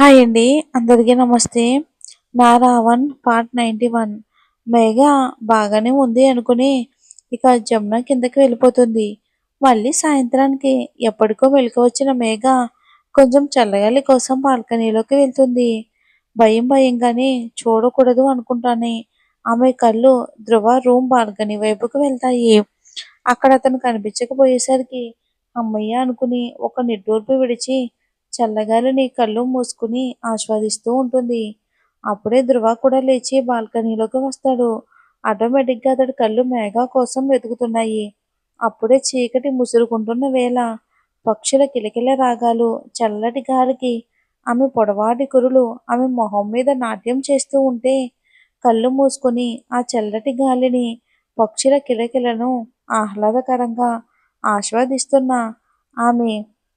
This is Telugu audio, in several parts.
హాయ్ అండి. అందరికీ నమస్తే. నా రావణ్ పార్ట్ 91. మేఘ బాగానే ఉంది అనుకుని ఇక జమున కిందకి వెళ్ళిపోతుంది. మళ్ళీ సాయంత్రానికి ఎప్పటికో మెలకు వచ్చిన మేఘ కొంచెం చల్లగాలి కోసం బాల్కనీలోకి వెళ్తుంది. భయంగానే చూడకూడదు అనుకుంటానే ఆమె కళ్ళు ధ్రువ రూమ్ బాల్కనీ వైపుకు వెళ్తాయి. అక్కడ అతను కనిపించకపోయేసరికి అమ్మయ్య అనుకుని ఒక నిట్టూర్పు విడిచి చల్లగాలిని కళ్ళు మూసుకుని ఆస్వాదిస్తూ ఉంటుంది. అప్పుడే ధ్రువ కూడా లేచి బాల్కనీలోకి వస్తాడు. ఆటోమేటిక్గా అతడి కళ్ళు మేఘ కోసం వెతుకుతున్నాయి. అప్పుడే చీకటి ముసురుకుంటున్న వేళ పక్షుల కిలకిల రాగాలు చల్లటి గాలికి ఆమె పొడవాటి కురులు ఆమె మొహం మీద నాట్యం చేస్తూ ఉంటే కళ్ళు మూసుకొని ఆ చల్లటి గాలిని పక్షుల కిలకిలను ఆహ్లాదకరంగా ఆస్వాదిస్తున్న ఆమె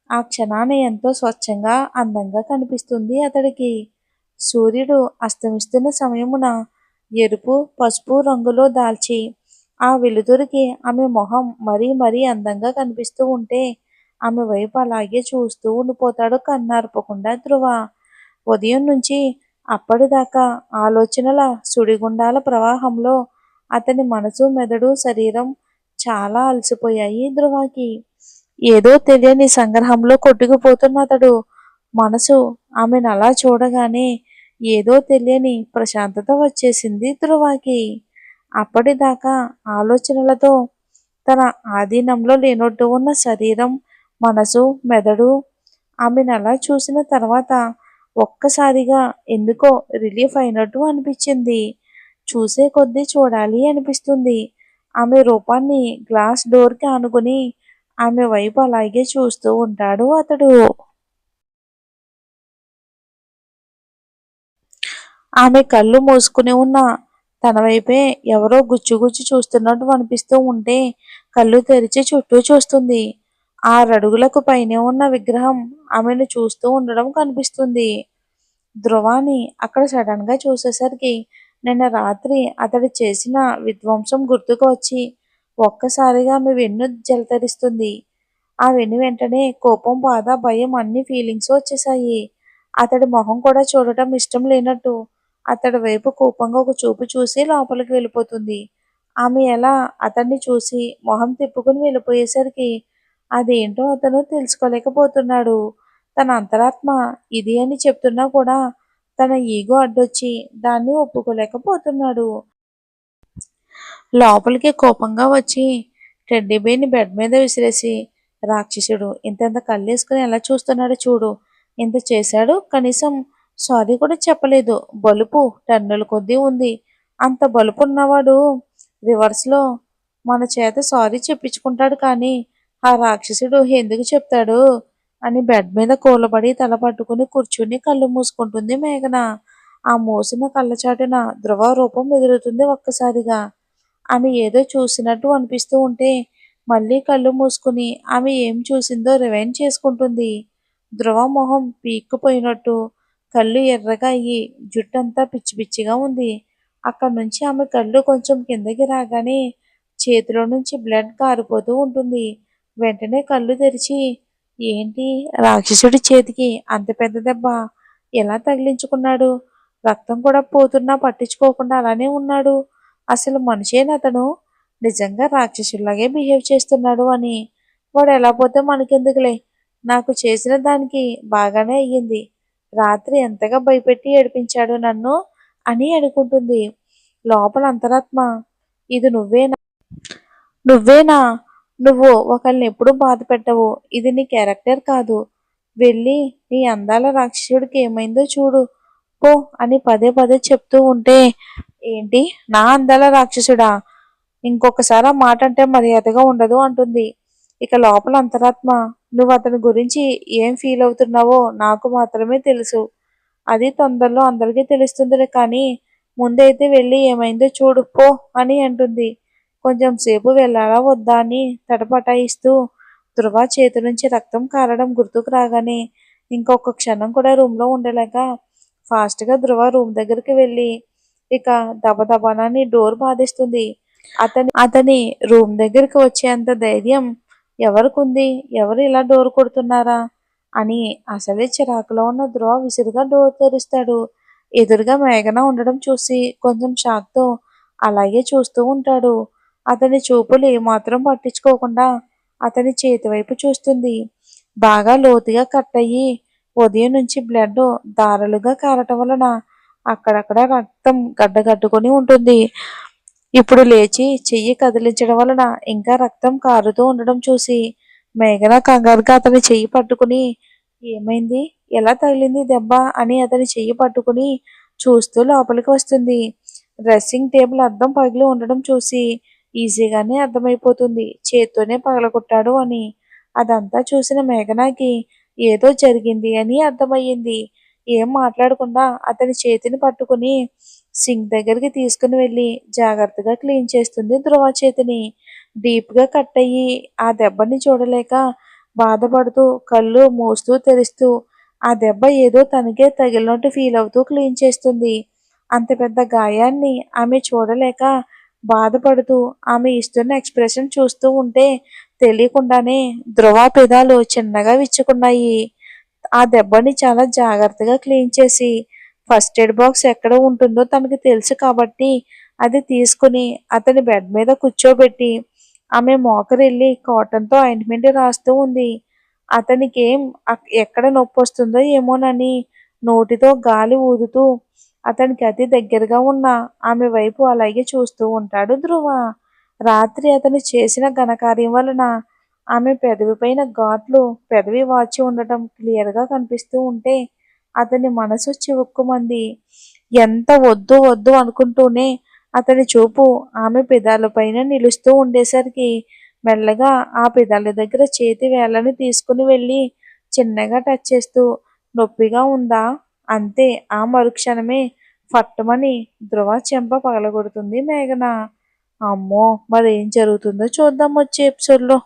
ఆ క్షణాన ఎంతో స్వచ్ఛంగా అందంగా కనిపిస్తుంది అతడికి. సూర్యుడు అస్తమిస్తున్న సమయమున ఎరుపు పసుపు రంగులో దాల్చి ఆ వెలుతురికి ఆమె మొహం మరీ అందంగా కనిపిస్తూ ఉంటే ఆమె వైపు అలాగే చూస్తూ ఉండిపోతాడు కన్నార్పకుండా ధ్రువ. ఉదయం నుంచి అప్పటిదాకా ఆలోచనల సుడిగుండాల ప్రవాహంలో అతని మనసు మెదడు శరీరం చాలా అలసిపోయాయి ధ్రువకి. ఏదో తెలియని సంగ్రహంలో కొట్టుకుపోతున్న అతడు మనసు ఆమెను అలా చూడగానే ఏదో తెలియని ప్రశాంతత వచ్చేసింది ధ్రువకి. అప్పటిదాకా ఆలోచనలతో తన ఆధీనంలో లేనట్టు ఉన్న శరీరం మనసు మెదడు ఆమెను అలా చూసిన తర్వాత ఒక్కసారిగా ఎందుకో రిలీఫ్ అయినట్టు అనిపించింది. చూసే కొద్దీ చూడాలి అనిపిస్తుంది. ఆమె రూపాన్ని గ్లాస్ డోర్కి ఆనుకుని ఆమె వైపు అలాగే చూస్తూ ఉంటాడు అతడు. ఆమె కళ్ళు మూసుకుని ఉన్న తన వైపే ఎవరో గుచ్చి చూస్తున్నట్టు అనిపిస్తూ ఉంటే కళ్ళు తెరిచి చుట్టూ చూస్తుంది. 6 అడుగులకు పైనే ఉన్న విగ్రహం ఆమెను చూస్తూ ఉండడం కనిపిస్తుంది. ధ్రువాని అక్కడ సడన్ గా చూసేసరికి నిన్న రాత్రి అతడు చేసిన విధ్వంసం గుర్తుకు వచ్చి ఒక్కసారిగా ఆమె వెన్ను జలతరిస్తుంది. ఆ వెంటనే కోపం బాధ భయం అన్ని ఫీలింగ్స్ వచ్చేసాయి. అతడి మొహం కూడా చూడటం ఇష్టం లేనట్టు అతడి వైపు కోపంగా ఒక చూపు చూసి లోపలికి వెళ్ళిపోతుంది. ఆమె ఎలా అతన్ని చూసి మొహం తిప్పుకుని వెళ్ళిపోయేసరికి అదేంటో అతను తెలుసుకోలేకపోతున్నాడు. తన అంతరాత్మ ఇది అని చెప్తున్నా కూడా తన ఈగో అడ్డొచ్చి దాన్ని ఒప్పుకోలేకపోతున్నాడు. లోపలికి కోపంగా వచ్చి టెడ్డీబేర్ని బెడ్ మీద విసిరేసి, రాక్షసుడు ఇంత కళ్ళేసుకుని ఎలా చూస్తున్నాడో చూడు, ఇంత చేశాడు కనీసం సారీ కూడా చెప్పలేదు. బలుపు టన్నుల కొద్దీ ఉంది. అంత బలుపు ఉన్నవాడు రివర్స్లో మన చేత సారీ చెప్పించుకుంటాడు కానీ ఆ రాక్షసుడు ఎందుకు చెప్తాడు అని బెడ్ మీద కూలబడి తల పట్టుకుని కూర్చుని కళ్ళు మూసుకుంటుంది మేఘన. ఆ మూసిన కళ్ళచాటున ధ్రువ రూపం ఎదురుతుంది ఒక్కసారిగా. ఆమె ఏదో చూసినట్టు అనిపిస్తూ ఉంటే మళ్ళీ కళ్ళు మూసుకుని ఆమె ఏం చూసిందో రివైండ్ చేసుకుంటుంది. ధ్రువ మొహం పీక్కుపోయినట్టు కళ్ళు ఎర్రగా అయ్యి జుట్టంతా పిచ్చిగా ఉంది. అక్కడి నుంచి ఆమె కళ్ళు కొంచెం కిందకి రాగానే చేతిలో నుంచి బ్లడ్ కారిపోతూ ఉంటుంది. వెంటనే కళ్ళు తెరిచి ఏంటి రాక్షసుడి చేతికి అంత పెద్ద దెబ్బ ఎలా తగిలించుకున్నాడు? రక్తం కూడా పోతున్నా పట్టించుకోకుండా అలానే ఉన్నాడు. అసలు మనిషేనతను? నిజంగా రాక్షసులాగే బిహేవ్ చేస్తున్నాడు అని. వాడు ఎలా పోతే మనకెందుకులే, నాకు చేసిన దానికి బాగానే అయ్యింది. రాత్రి ఎంతగా భయపెట్టి ఏడిపించాడు నన్ను అని అనుకుంటుంది. లోపల అంతరాత్మ ఇది నువ్వేనా? నువ్వు ఒకరిని ఎప్పుడు బాధ పెట్టవు. ఇది నీ క్యారెక్టర్ కాదు. వెళ్ళి నీ అందాల రాక్షసుడికి ఏమైందో చూడు పో అని పదే చెప్తూ ఉంటే ఏంటి నా అందాల రాక్షసుడా? ఇంకొకసారి ఆ మాట అంటే మర్యాదగా ఉండదు అంటుంది. ఇక లోపల అంతరాత్మ నువ్వు అతని గురించి ఏం ఫీల్ అవుతున్నావో నాకు మాత్రమే తెలుసు. అది తొందరలో అందరికీ తెలుస్తుందిలే కానీ ముందైతే వెళ్ళి ఏమైందో చూడు పో అని అంటుంది. కొంచెం సేపు వెళ్ళాలా వద్దా అని తటపటాయిస్తూ ధ్రువ చేతి నుంచి రక్తం కారడం గుర్తుకు రాగానే ఇంకొక క్షణం కూడా రూమ్లో ఉండలేక ఫాస్ట్గా ధ్రువ రూమ్ దగ్గరికి వెళ్ళి ఇక దబదబానని డోర్ బాధేస్తుంది. అతని రూమ్ దగ్గరికి వచ్చేంత ధైర్యం ఎవరికుంది? ఎవరు ఇలా డోర్ కొడుతున్నారా? అని అసలే చిరాకులో ఉన్న ధ్రువ విసురుగా డోర్ తెరుస్తాడు. ఎదురుగా మేఘన ఉండడం చూసి కొంచెం షాక్తో అలాగే చూస్తూ ఉంటాడు. అతని చూపులు ఏమాత్రం పట్టించుకోకుండా అతని చేతి వైపు చూస్తుంది. బాగా లోతుగా కట్ అయ్యి ఉదయం నుంచి బ్లడ్ దారలుగా కారటం వలన అక్కడక్కడ రక్తం గడ్డగట్టుకొని ఉంటుంది. ఇప్పుడు లేచి చెయ్యి కదిలించడం వలన ఇంకా రక్తం కారుతూ ఉండడం చూసి మేఘన కంగారుగా అతని చెయ్యి పట్టుకుని ఏమైంది, ఎలా తగిలింది దెబ్బ అని అతని చెయ్యి పట్టుకుని చూస్తూ లోపలికి వస్తుంది. డ్రెస్సింగ్ టేబుల్ అద్దం పగిలి ఉండడం చూసి ఈజీగానే అర్థమైపోతుంది చేత్తోనే పగలగొట్టాడు అని. అదంతా చూసిన మేఘనాకి ఏదో జరిగింది అని అర్థమయ్యింది. ఏం మాట్లాడకుండా అతని చేతిని పట్టుకుని సింక్ దగ్గరికి తీసుకుని వెళ్ళి జాగ్రత్తగా క్లీన్ చేస్తుంది ధ్రువ చేతిని. డీప్గా కట్ అయ్యి ఆ దెబ్బని చూడలేక బాధపడుతూ కళ్ళు మూస్తూ తెరుస్తూ ఆ దెబ్బ ఏదో తనకే తగిలినట్టు ఫీల్ అవుతూ క్లీన్ చేస్తుంది. అంత పెద్ద గాయాన్ని ఆమె చూడలేక బాధపడుతూ ఆమె ఇస్తున్న ఎక్స్ప్రెషన్ చూస్తూ ఉంటే తెలియకుండానే ధ్రువ పెదాలు చిన్నగా విచ్చుకున్నాయి. ఆ దెబ్బని చాలా జాగ్రత్తగా క్లీన్ చేసి ఫస్ట్ ఎయిడ్ బాక్స్ ఎక్కడ ఉంటుందో తనకి తెలుసు కాబట్టి అది తీసుకుని అతని బెడ్ మీద కూర్చోబెట్టి ఆమె మోకరిల్లి కాటన్తో ఆయింట్మెంట్ రాస్తూ ఉంది. అతనికేం ఎక్కడ నొప్పి వస్తుందో ఏమోనని నోటితో గాలి ఊదుతూ అతనికి అతి దగ్గరగా ఉన్న ఆమె వైపు అలాగే చూస్తూ ఉంటాడు ధ్రువ. రాత్రి అతను చేసిన ఘనకార్యం వలన ఆమె పెదవి పైన ఘాట్లు పెదవి వాచి ఉండటం క్లియర్గా కనిపిస్తూ ఉంటే అతని మనసు చివుక్కుమంది. ఎంత వద్దు వద్దు అనుకుంటూనే అతని చూపు ఆమె పెదాలపైన నిలుస్తూ ఉండేసరికి మెల్లగా ఆ పెదాల దగ్గర చేతి వేళ్ళని తీసుకుని వెళ్ళి చిన్నగా టచ్ చేస్తూ నొప్పిగా ఉందా అంతే. ఆ మరుక్షణమే ఫట్టుమని ధ్రువ చెంప పగలగొడుతుంది మేఘన. అమ్మో, మరేం జరుగుతుందో చూద్దాం వచ్చే ఎపిసోడ్లో.